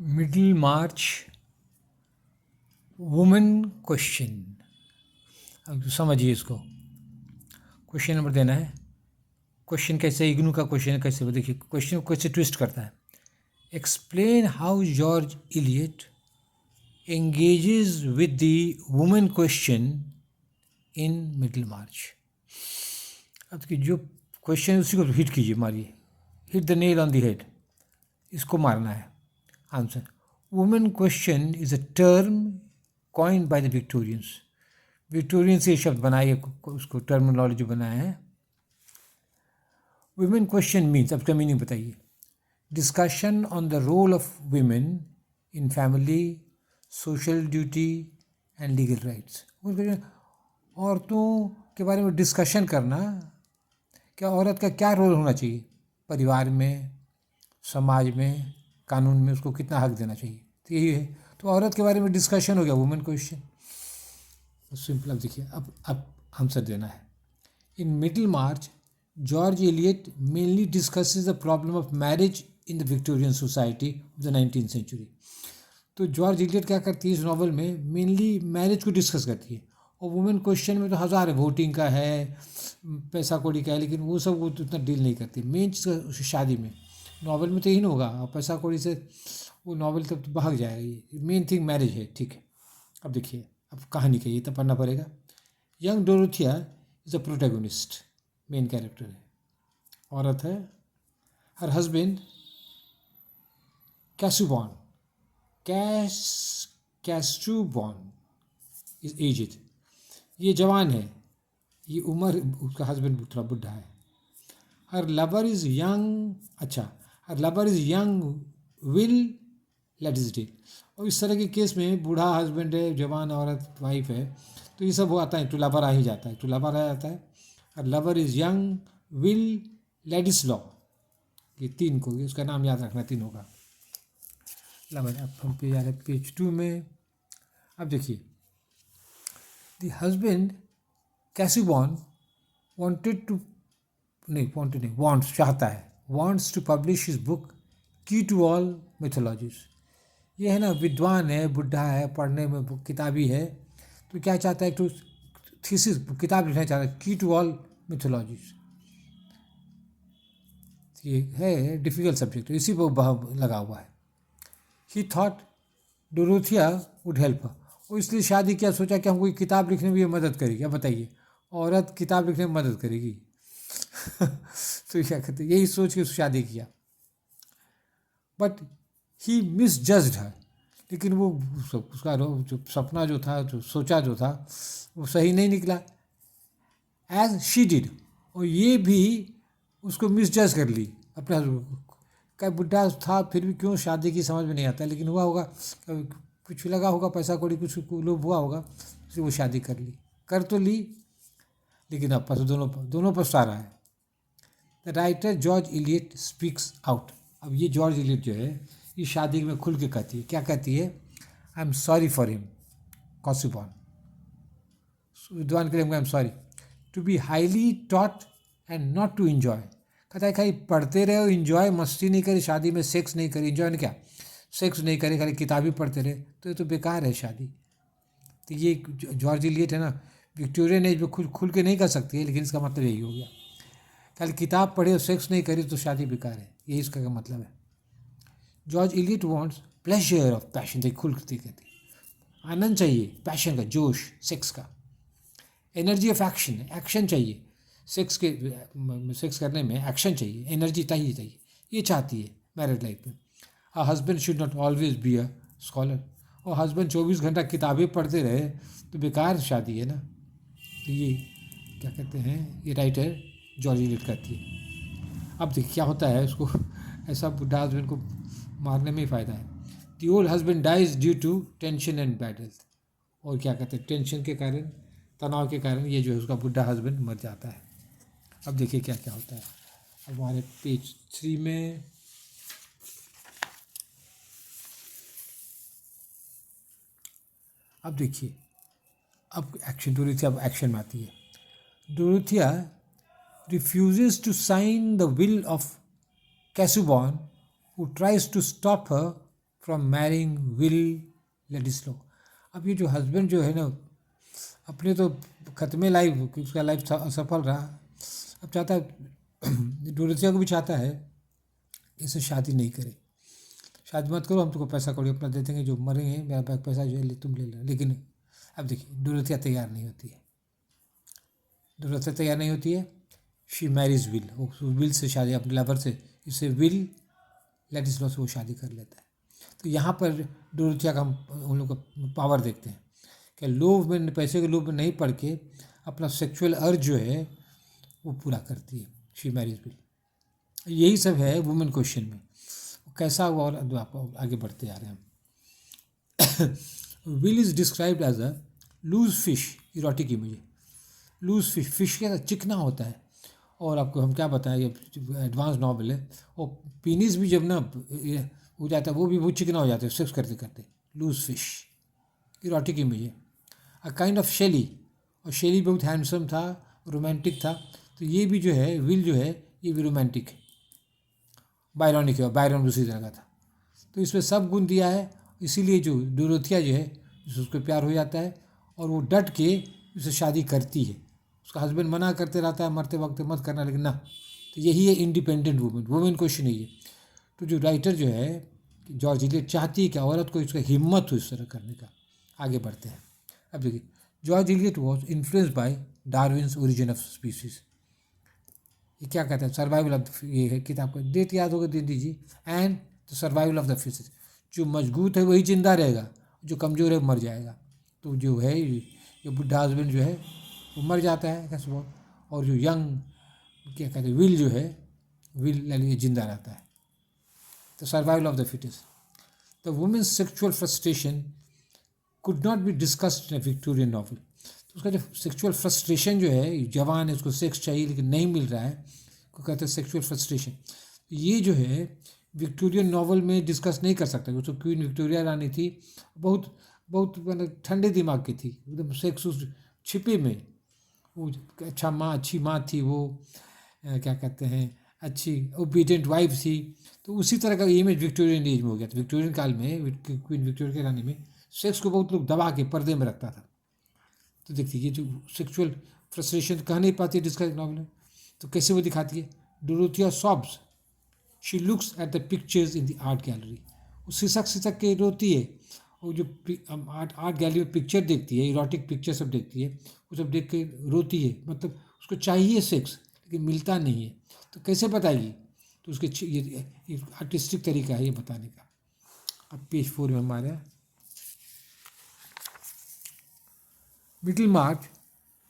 Middle मार्च women question. अब समझिए इसको। क्वेश्चन नंबर देना है। क्वेश्चन कैसे, इग्नू का क्वेश्चन कैसे, देखिए क्वेश्चन को कैसे ट्विस्ट करता है। Explain how George Eliot engages with the women question in Middlemarch. अब देखिए जो क्वेश्चन है उसी को हिट कीजिए, मारिए, hit the nail on the head, इसको मारना है answer. Women question is a term coined by the Victorians. Victorians ये शब्द बनाए, उसको टर्मिनोलॉजी बनाया है। वुमेन क्वेश्चन मीन्स, अब क्या मीनिंग बताइए। Discussion on the role of women in family, social duty and legal rights. औरतों के बारे में डिस्कशन करना, क्या औरत का क्या रोल होना चाहिए परिवार में, समाज में, कानून में, उसको कितना हक देना चाहिए, तो यही है। तो औरत के बारे में डिस्कशन हो गया, वुमेन क्वेश्चन। सिंपल। अब देखिए, अब आंसर देना है। In Middlemarch George Eliot mainly discusses the problem of marriage in the Victorian society of the 19th century. तो जॉर्ज एलियट क्या करती है इस नॉवल में, मेनली मैरिज को डिस्कस करती है। और वुमेन क्वेश्चन में तो हज़ार है, वोटिंग का है, पैसा कौड़ी का है, लेकिन वो सब वो तो उतना डील नहीं करती। मेन चीज़ शादी में, नॉवल में तो यही ना होगा, और पैसा कौड़ी से वो नॉवल तब तो भाग जाएगा। ये मेन थिंग मैरिज है, ठीक है। अब देखिए, अब कहानी का ये तो पढ़ना पड़ेगा। Young Dorothea is a protagonist, main character है, औरत है। हर हस्बैंड कैसुबॉन, कैस्ट्रूबॉन इज एजड, ये जवान है, ये उम्र, उसका हस्बैंड थोड़ा बुढ़ा है। हर लवर इज़ यंग, अच्छा, her lover is young Will Ladislaw. और इस तरह के केस में बूढ़ा हस्बैंड है, जवान औरत वाइफ है, तो ये सब वो आता है, टू लवर आ ही जाता है, टू लवर आ जाता है। हर lover is young will ladies law, ये तीन को, उसका नाम याद रखना, तीनों का लवर। अब हम पे जा रहे पेज 2 में। अब देखिए, the husband Casaubon wanted to, नहीं वांटेड नहीं, वांट्स, चाहता है, wants to publish his book key to all mythologies. ये है ना, विद्वान है, बुढ़ा है, पढ़ने में किताबी है, तो क्या चाहता है, तो थीसिस किताब लिखना चाहता है, की टू ऑल मिथोलॉजीज। ये है डिफ़िकल्ट सब्जेक्ट, इसी पर लगा हुआ है। ही थॉट डोरोथिया वुड हेल्प, वो इसलिए शादी किया, सोचा कि हम कोई किताब लिखने में ये मदद करेगी। अब बताइए, औरत किताब लिखने में मदद करेगी? तो क्या कहते, यही सोच के शादी किया। बट ही मिसजज्ड हर, लेकिन वो उसका जो सपना जो था, जो सोचा जो था, वो सही नहीं निकला। एज शी डिड, और ये भी उसको मिसजज कर ली अपने हस्बैंड को। क्या बुढ़ा था फिर भी क्यों शादी की समझ में नहीं आता, लेकिन हुआ होगा, कुछ लगा होगा, पैसा कौड़ी कुछ लोभ हुआ होगा, तो वो शादी कर ली, कर तो ली, लेकिन अब पर दोनों पर सारा है। The writer George Eliot speaks out. अब ये जॉर्ज इलियट जो है, ये शादी में खुल के कहती है, क्या कहती है, I am sorry for him, Casaubon, विद्वान के लिए I am sorry, to be highly taught and not to enjoy. कहता है खाली पढ़ते रहे, इन्जॉय, मस्ती नहीं करे, शादी में सेक्स नहीं करे, इन्जॉय ने क्या, सेक्स नहीं करे, खाली किताबी पढ़ते रहे, तो ये तो बेकार है शादी। तो ये जॉर्ज इलियट है ना, विक्टोरियन एज में खुल के नहीं कर सकती है, लेकिन इसका मतलब यही हो गया, खाली किताब पढ़े और सेक्स नहीं करे तो शादी बेकार है, यही इसका मतलब है। George Eliot wants pleasure of passion, देखिए खुलती कहती, आनंद चाहिए, पैशन का, जोश, सेक्स का। एनर्जी ऑफ एक्शन, एक्शन चाहिए, सेक्स करने में एक्शन चाहिए, एनर्जी चाहिए, ये चाहती है मैरिड लाइफ में। A husband should not always be a scholar, और हस्बैंड 24 घंटा किताबें पढ़ते रहे तो बेकार शादी है ना। तो ये क्या कहते हैं, ये राइटर जॉर्ज इलियट करती है। अब देखिए क्या होता है, उसको ऐसा बुढ़ा हस्बैंड को मारने में ही फ़ायदा है। The old husband dies due to tension and bad health, और क्या कहते हैं, टेंशन के कारण, तनाव के कारण ये जो है उसका बुढ़ा हस्बैंड मर जाता है। अब देखिए क्या क्या होता है। अब हमारे पेज 3 में, अब देखिए, अब एक्शन, डोरोथिया अब एक्शन में आती है। Dorothea refuses to sign the will of Casaubon, who tries to stop her from marrying Will Ladislaw. अब ये जो हस्बैंड जो है ना, अपने तो खत्मे लाइफ, उसका लाइफ असफल रहा, अब चाहता है डोरेथिया को भी चाहता है इससे शादी नहीं करे, शादी मत करो, हम तुमको पैसा कौड़ी अपना दे देंगे, जो मरेंगे मेरा पैसा जो है तुम ले लो। लेकिन अब देखिए डोरेथिया तैयार नहीं होती है, डोरेथिया तैयार नहीं होती है। शी मैरिज विल, वो विल से शादी, अपने लवर से, इससे विल लेडिस्लो से वो शादी कर लेता है। तो यहाँ पर डोरेथिया का हम उन लोग का पावर देखते हैं कि लोभ में, पैसे के लोभ में नहीं पड़ के अपना सेक्सुअल अर्ज जो है वो पूरा करती है। शी मैरिज विल, यही सब है वुमेन क्वेश्चन में कैसा हुआ। और आप आगे बढ़ते आ रहे हैं। Will is described as a loose fish, erotic image. Loose fish, fish के चिकना होता है, और आपको हम क्या बताएं, ये एडवांस नॉवल है। और पीनिस भी जब ना हो जाता है, वो भी बहुत चिकना हो जाता है सेक्स करते करते। लूज फिश, इरोटिक इमेज है। अ काइंड ऑफ शेली, और शेली बहुत हैंडसम था, रोमांटिक था, तो ये भी जो है विल जो है ये भी रोमांटिक है, बायरॉनिक है, बायरन उसी तरह का था। तो इसमें सब गुण दिया है, इसीलिए जो डोरोथिया जो है उसको प्यार हो जाता है और वो डट के उससे शादी करती है। उसका हस्बैंड मना करते रहता है मरते वक्त मत करना, लेकिन ना, तो यही है इंडिपेंडेंट वुमेन, वुमेन क्वेश्चन है ये। तो जो राइटर जो है जॉर्ज इलियट चाहती है कि औरत को इसका हिम्मत हो इस तरह करने का। आगे बढ़ते हैं। अब देखिए, George Eliot was influenced by Darwin's origin of species. ये क्या कहता है, सर्वाइवल ऑफ, ये है किताब का डेट याद होगा दे दीजिए। And the survival of the fishes, जो मजबूत है वही जिंदा रहेगा, जो कमज़ोर है मर जाएगा। तो जो है ये बुढ़ा हस्बैंड जो है वो मर जाता है कैसे बहुत, और जो यंग क्या कहते हैं विल जो है, विल यानी जिंदा रहता है। The survival of the fittest. The women's sexual frustration could not be discussed in Victorian novel. तो उसका जो सेक्सुअल फ्रस्ट्रेशन जो है, जवान है उसको सेक्स चाहिए लेकिन नहीं मिल रहा है, को कहते हैं सेक्सुअल फ्रस्ट्रेशन। ये जो है विक्टोरियन नॉवल में डिस्कस नहीं कर सकता, क्योंकि क्वीन विक्टोरिया रानी थी, बहुत बहुत मतलब ठंडे दिमाग की थी, एकदम सेक्स उस छिपे में। वो अच्छी माँ थी वो, क्या कहते हैं, अच्छी ओबीडियंट वाइफ थी। तो उसी तरह का इमेज विक्टोरियन एज में हो गया था। विक्टोरियन काल में क्वीन विक्टोरिया की रानी में सेक्स को बहुत लोग दबा के पर्दे में रखता था। तो देखिए ये जो सेक्सुअल फ्रस्ट्रेशन कह नहीं पाती डिस्कस नॉवल में, तो कैसे वो दिखाती है। Dorothea सॉब्स, she looks at the pictures in the art gallery. वो सिसक सिसक के रोती है, और जो आर्ट गैलरी में पिक्चर देखती है, इरोटिक पिक्चर सब देखती है, वो सब देख के रोती है। मतलब उसको चाहिए सेक्स लेकिन मिलता नहीं है, तो कैसे बताएगी। तो उसके ये आर्टिस्टिक तरीका है ये बताने का। अब पेज 4 में हमारे Middlemarch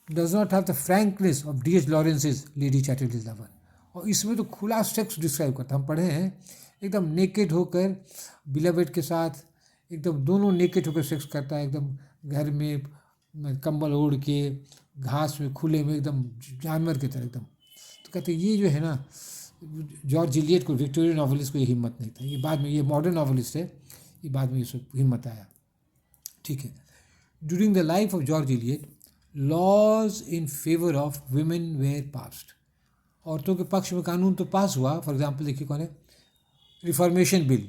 does not have the frankness of D.H. Lawrence's Lady Chatterley's Lover. और इसमें तो खुला सेक्स डिस्क्राइब करता, हम पढ़े हैं, एकदम नेकेड होकर बिलवेड के साथ, एकदम दोनों नेकेड होकर सेक्स करता है, एकदम घर में कंबल ओढ़ के घास में खुले में एकदम जानवर की तरह एकदम। तो कहते ये जो है ना, जॉर्ज इलियट को, विक्टोरियन नॉवलिस्ट को ये हिम्मत नहीं था। ये बाद में, ये मॉडर्न नॉवलिस्ट है, ये बाद में ये सब हिम्मत आया। ठीक है। During the life of George Eliot laws in favour of women were passed. औरतों के पक्ष में कानून तो पास हुआ। फॉर एग्जाम्पल देखिए कौन है, reformation bill,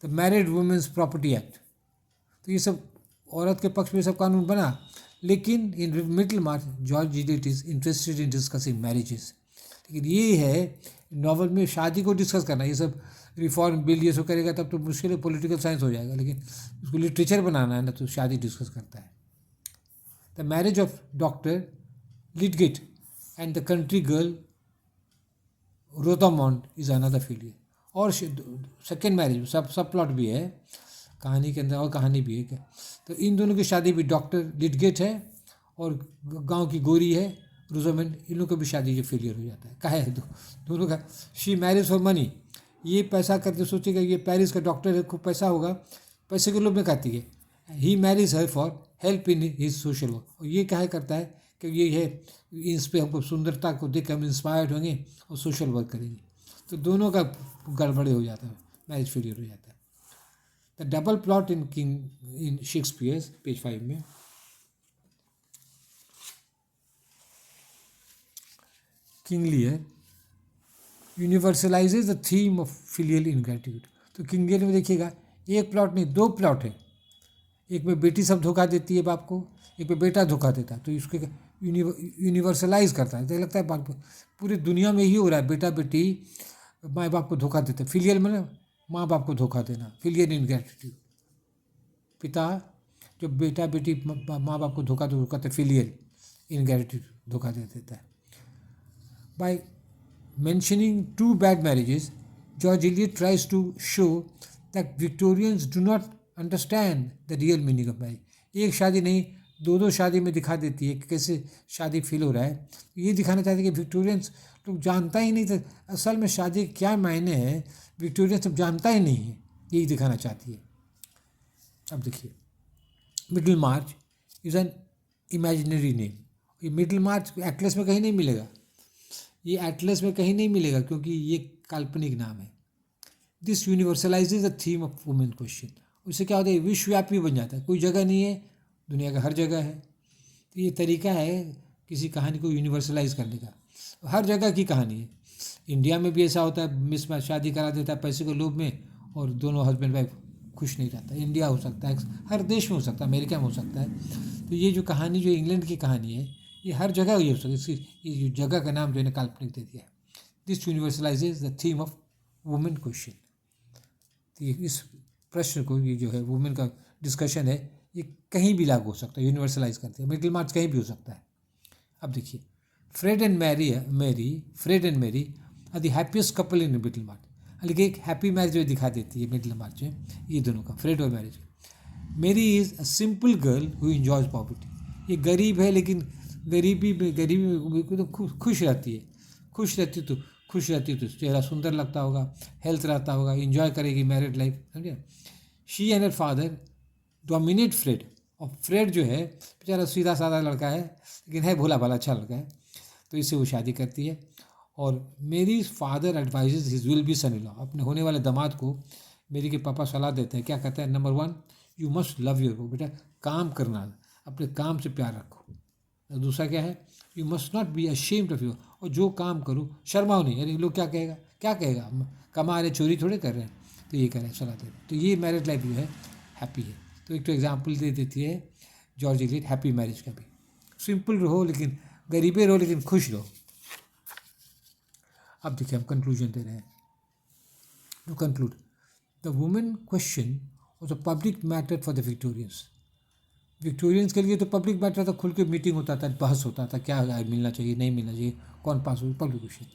the Married Women's Property Act. तो ये सब औरत के पक्ष में सब कानून बना। लेकिन in middle March George Eliot is interested in discussing marriages. लेकिन ये है नॉवल में शादी को डिस्कस करना, ये सब रिफॉर्म बिल ये सब करेगा तब तो मुश्किल है, पॉलिटिकल साइंस हो जाएगा। लेकिन उसको लिटरेचर बनाना है ना, तो शादी डिस्कस करता है। The marriage of doctor Lydgate and the country girl Rosamond is another failure. और सेकेंड मैरिज सब प्लॉट भी है कहानी के अंदर, और कहानी भी है क्या। तो इन दोनों की शादी भी, डॉक्टर लिटगेट है और गांव की गोरी है रोजामेंट, इन लोगों की भी शादी जो फेलियर हो जाता है। कहा है दोनों का। शी मैरिज फॉर मनी, ये पैसा करके सोचेगा ये पेरिस का डॉक्टर है, खूब पैसा होगा, पैसे के लोभ में खाती है। He marriage her for help in his social work. और ये क्या करता है कि ये है, इस पर हमको सुंदरता को देख हम इंस्पायर्ड होंगे और सोशल वर्क करेंगे। तो दोनों का गड़बड़े हो जाता है, मैरिज फेलियर हो जाता है। The double plot in Shakespeare's, page 5 में, King Lear universalises the theme of filial ingratitude. तो किंग लियर में देखिएगा एक प्लॉट नहीं, 2 प्लॉट है। एक में बेटी सब धोखा देती है बाप को, एक में बेटा धोखा देता है। तो इसको यूनिवर्सलाइज करता है। तो लगता है पूरी दुनिया में ही हो रहा है, बेटा बेटी माँ बाप को धोखा देते हैं। फिलियल में माँ बाप को धोखा देना, फिलियल इनग्रेटिट्यूड। पिता जो बेटा बेटी माँ बाप को धोखा कहते हैं फिलियल इनग्रेटिट्यूड, धोखा दे देता है। By mentioning 2 bad marriages, George Eliot tries to show that Victorians do not understand the real meaning of marriage. एक शादी नहीं, 2 शादी में दिखा देती है कि कैसे शादी फील हो रहा है। ये दिखाना चाहते हैं कि विक्टोरियंस लोग जानता ही नहीं था असल में शादी क्या मायने है, विक्टोरियंस सब जानता ही नहीं है, यही दिखाना चाहती है। अब देखिए, middle March is an imaginary name. ये मिडिल मार्च एटलस में कहीं नहीं मिलेगा, ये एटलस में कहीं नहीं मिलेगा क्योंकि ये काल्पनिक नाम है। This universalises the theme of women question. उससे क्या होता है, विश्वव्यापी बन जाता है। कोई जगह नहीं है, दुनिया का हर जगह है। तो ये तरीका है किसी कहानी को यूनिवर्सलाइज करने का। हर जगह की कहानी है। इंडिया में भी ऐसा होता है, मिस मैच शादी करा देता है पैसे के लोभ में और दोनों हस्बैंड वाइफ खुश नहीं रहता। इंडिया हो सकता है, हर देश में हो सकता है, अमेरिका में हो सकता है। तो ये जो कहानी जो इंग्लैंड की कहानी है, ये हर जगह ये हो सकती है। इसकी ये जो जगह का नाम जो है काल्पनिक दे दिया है। This universalises the theme of women question. तो इस प्रश्न को, ये जो है वुमेन का डिस्कशन है, ये कहीं भी लागू हो सकता है, यूनिवर्सलाइज करते हैं। मिडिल मार्च कहीं भी हो सकता है। अब देखिए, Fred and Mary are the happiest couple in Middlemarch. लेकिन एक हैप्पी मैरिज जो दिखा देती है मिडिल मार्च में, ये दोनों का, फ्रेड और marriage. Mary is a simple girl who enjoys poverty. ये गरीब है लेकिन गरीबी में तो खुश रहती है। खुश रहती तो चेहरा सुंदर लगता होगा, हेल्थ रहता होगा, एंजॉय करेगी मैरिड लाइफ, समझे। She and her father dominate Fred. और फ्रेड जो है बेचारा सीधा साधा लड़का है लेकिन है भोला भाला अच्छा लड़का है, तो इससे वो शादी करती है। और Mary father advises his will be son in law. अपने होने वाले दामाद को मेरी के पापा सलाह देते हैं, क्या कहते हैं, number 1 you must love your work. बेटा काम करना, अपने काम से प्यार रखो। दूसरा क्या है, you must not be ashamed of your. और जो काम करो शर्माओ नहीं, अरे लोग क्या कहेगा, कमा रहे, चोरी थोड़े कर रहे हैं। तो ये करें, सलाह दे। तो ये मैरिड लाइफ जो है हैप्पी है। तो एक तो एग्जाम्पल दे देती है जॉर्ज एलियट हैप्पी मैरिज का भी। सिंपल रहो लेकिन गरीबे रहो लेकिन खुश रहो। अब देखिए हम कंक्लूजन दे रहे हैं। To conclude, the women question was a public matter for the Victorians. Victorians के लिए तो पब्लिक मैटर था, खुल के मीटिंग होता था, बहस होता था, क्या मिलना चाहिए नहीं मिलना चाहिए, कौन पास हो, public question.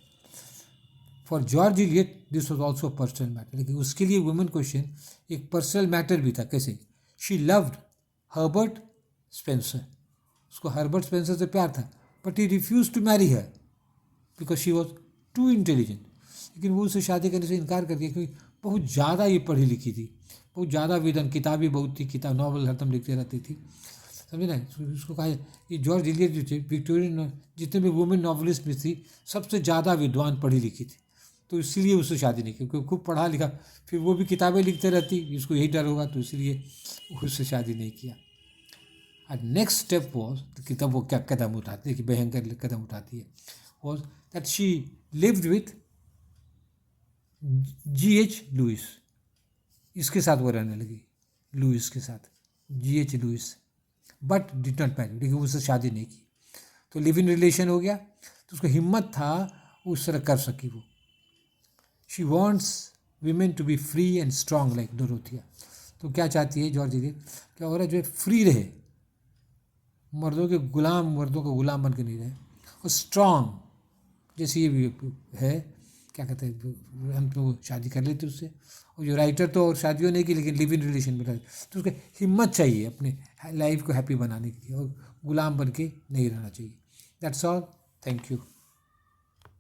For George Eliot this was also personal matter. लेकिन उसके लिए वुमेन क्वेश्चन एक पर्सनल मैटर भी था। कैसे, शी लव्ड हर्बर्ट स्पेंसर। उसको हर्बर्ट स्पेंसर से प्यार था, but he refused to marry her because she was too intelligent. लेकिन वो उससे शादी करने से इनकार कर दिया क्योंकि बहुत ज़्यादा ये पढ़ी लिखी थी, बहुत ज़्यादा विद्वान, किताबें बहुत थी, किताब नॉवल हरदम लिखते रहती थी, समझे ना। उसको कहा ये जॉर्ज एलियट जो थे विक्टोरियन जितने भी वुमेन नॉवलिस्ट में थी सबसे ज़्यादा विद्वान पढ़ी लिखी थी, तो इसीलिए उससे शादी नहीं की क्योंकि खूब पढ़ा लिखा, फिर वो भी किताबें लिखते रहती, इसको यही डर होगा, तो इसलिए उससे शादी नहीं किया। और नेक्स्ट स्टेप वॉज कि तब वो क्या कदम उठाती है, कि भयंकर कदम उठाती है, was that she lived with G.H. Lewes. इसके साथ वो रहने लगी, लुइस के साथ, G.H. Lewes, but did not marry. लेकिन उससे शादी नहीं की, तो लिव इन रिलेशन हो गया। तो उसको हिम्मत था उस तरह कर सकी वो। She wants women to be free and strong like Dorothea. तो क्या चाहती है जॉर्ज एलियट, क्या औरत जो है फ्री रहे, मर्दों का गुलाम बन के नहीं रहे, और स्ट्रांग जैसे ये भी है, क्या कहते हैं, अंत में वो शादी कर लेते उससे। और जो राइटर तो और शादियों नहीं की लेकिन लिव इन रिलेशन में रहे, तो उसको हिम्मत चाहिए अपने लाइफ को हैप्पी बनाने के लिए, और गुलाम बन के नहीं रहना चाहिए। That's all, thank you.